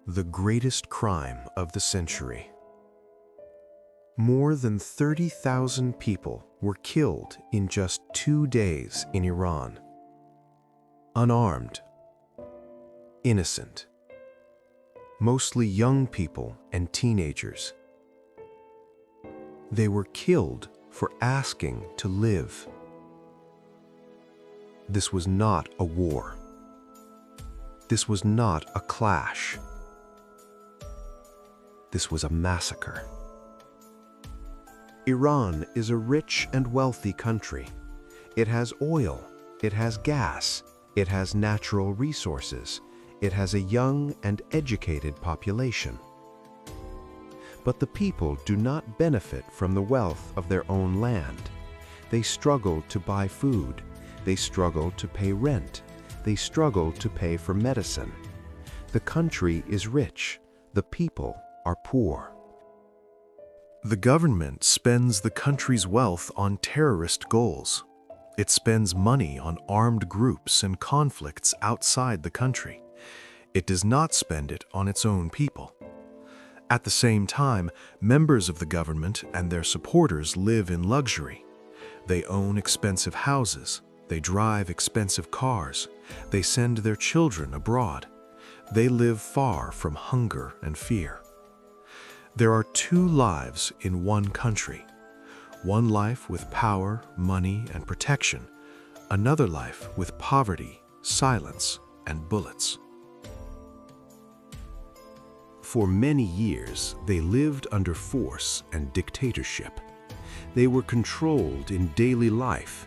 The greatest crime of the century. More than 30,000 people were killed in just 2 days in Iran. Unarmed, innocent, mostly young people and teenagers. They were killed for asking to live. This was not a war. This was not a clash. This was a massacre. Iran is a rich and wealthy country. It has oil, it has gas, it has natural resources, it has a young and educated population. But the people do not benefit from the wealth of their own land. They struggle to buy food, they struggle to pay rent, they struggle to pay for medicine. The country is rich, the people are poor. The government spends the country's wealth on terrorist goals. It spends money on armed groups and conflicts outside the country. It does not spend it on its own people. At the same time, members of the government and their supporters live in luxury. They own expensive houses, they drive expensive cars, they send their children abroad. They live far from hunger and fear. There are two lives in one country. One life with power, money, and protection. Another life with poverty, silence, and bullets. For many years, they lived under force and dictatorship. They were controlled in daily life.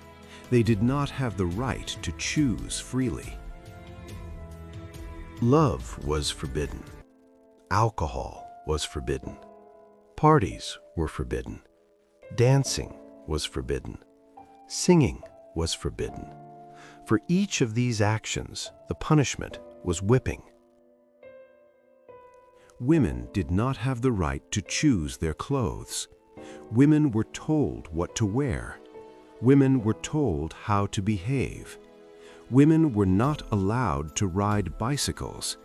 They did not have the right to choose freely. Love was forbidden. Alcohol was forbidden. Parties were forbidden. Dancing was forbidden. Singing was forbidden. For each of these actions, the punishment was whipping. Women did not have the right to choose their clothes. Women were told what to wear. Women were told how to behave. Women were not allowed to ride bicycles.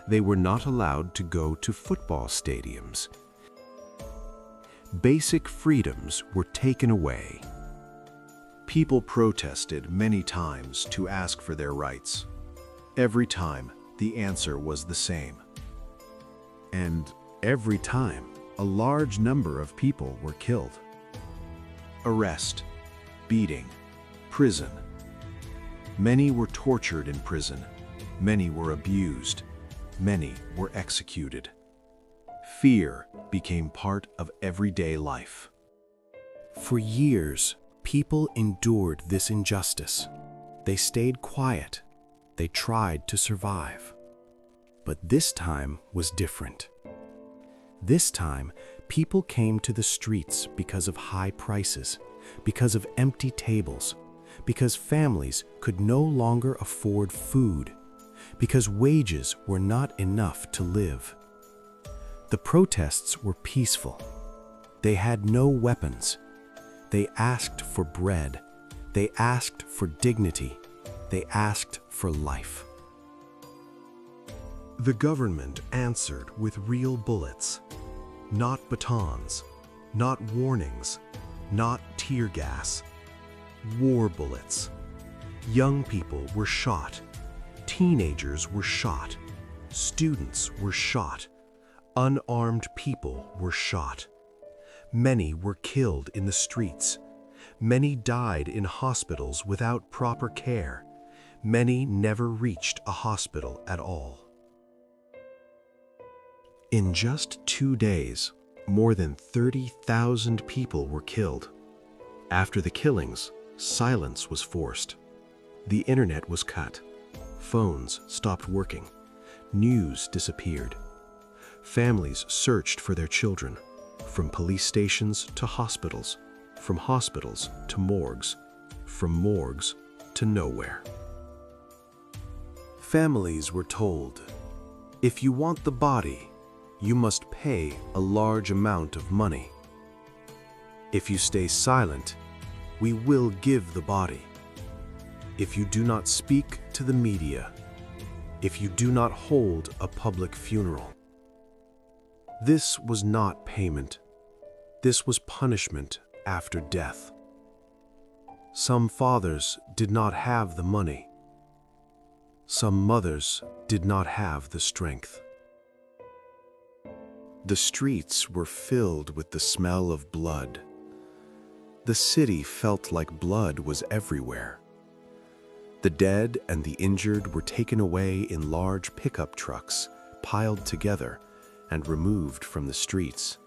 They were not allowed to go to football stadiums. Basic freedoms were taken away. People protested many times to ask for their rights. Every time, the answer was the same. And every time, a large number of people were killed. Arrest, beating, prison. Many were tortured in prison. Many were abused. Many were executed. Fear became part of everyday life. For years, people endured this injustice. They stayed quiet. They tried to survive. But this time was different. This time, people came to the streets because of high prices, because of empty tables, because families could no longer afford food, because wages were not enough to live. The protests were peaceful. They had no weapons. They asked for bread. They asked for dignity. They asked for life. The government answered with real bullets, not batons, not warnings, not tear gas. War bullets. Young people were shot. Teenagers were shot. Students were shot. Unarmed people were shot. Many were killed in the streets. Many died in hospitals without proper care. Many never reached a hospital at all. In just 2 days, more than 30,000 people were killed. After the killings, silence was forced. The internet was cut. Phones stopped working. News disappeared. Families searched for their children, from police stations to hospitals, from hospitals to morgues, from morgues to nowhere. Families were told, if you want the body, you must pay a large amount of money. If you stay silent, we will give the body. If you do not speak to the media, if you do not hold a public funeral, This was not payment. This was punishment after death. Some fathers did not have the money. Some mothers did not have the strength. The streets were filled with the smell of blood. The city felt like blood was everywhere. The dead and the injured were taken away in large pickup trucks, piled together, and removed from the streets.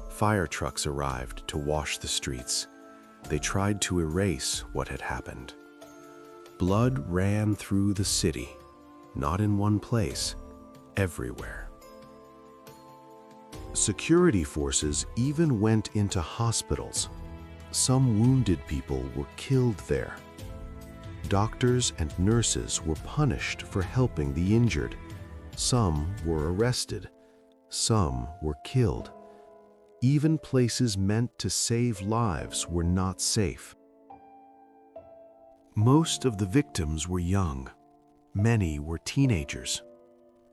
Fire trucks arrived to wash the streets. They tried to erase what had happened. Blood ran through the city, not in one place, everywhere. Security forces even went into hospitals. Some wounded people were killed there. Doctors and nurses were punished for helping the injured. Some were arrested. Some were killed. Even places meant to save lives were not safe. Most of the victims were young. Many were teenagers.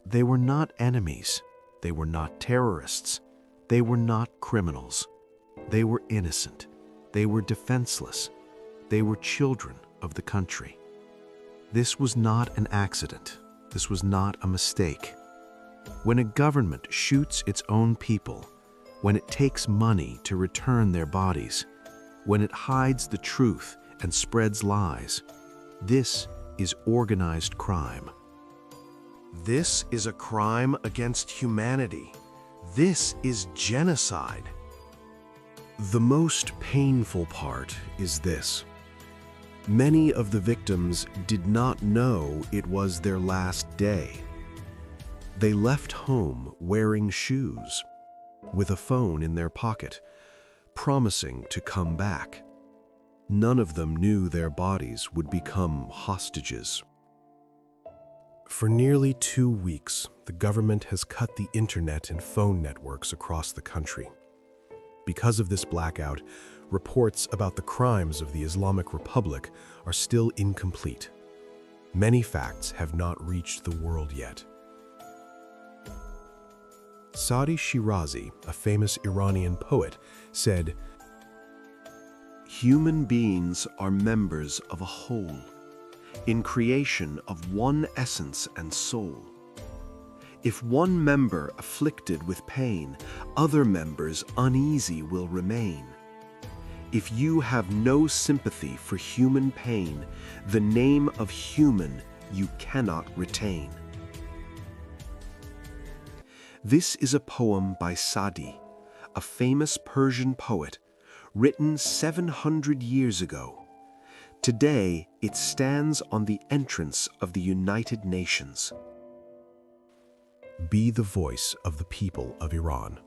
They were not enemies. They were not terrorists. They were not criminals. They were innocent. They were defenseless. They were children of the country. This was not an accident. This was not a mistake. When a government shoots its own people, when it takes money to return their bodies, when it hides the truth and spreads lies, this is organized crime. This is a crime against humanity. This is genocide. The most painful part is this. Many of the victims did not know it was their last day. They left home wearing shoes, with a phone in their pocket, promising to come back. None of them knew their bodies would become hostages. For nearly 2 weeks, the government has cut the internet and phone networks across the country. Because of this blackout, reports about the crimes of the Islamic Republic are still incomplete. Many facts have not reached the world yet. Saadi Shirazi, a famous Iranian poet, said, "Human beings are members of a whole, in creation of one essence and soul. If one member afflicted with pain, other members uneasy will remain. If you have no sympathy for human pain, the name of human you cannot retain." This is a poem by Saadi, a famous Persian poet, written 700 years ago. Today, it stands on the entrance of the United Nations. Be the voice of the people of Iran.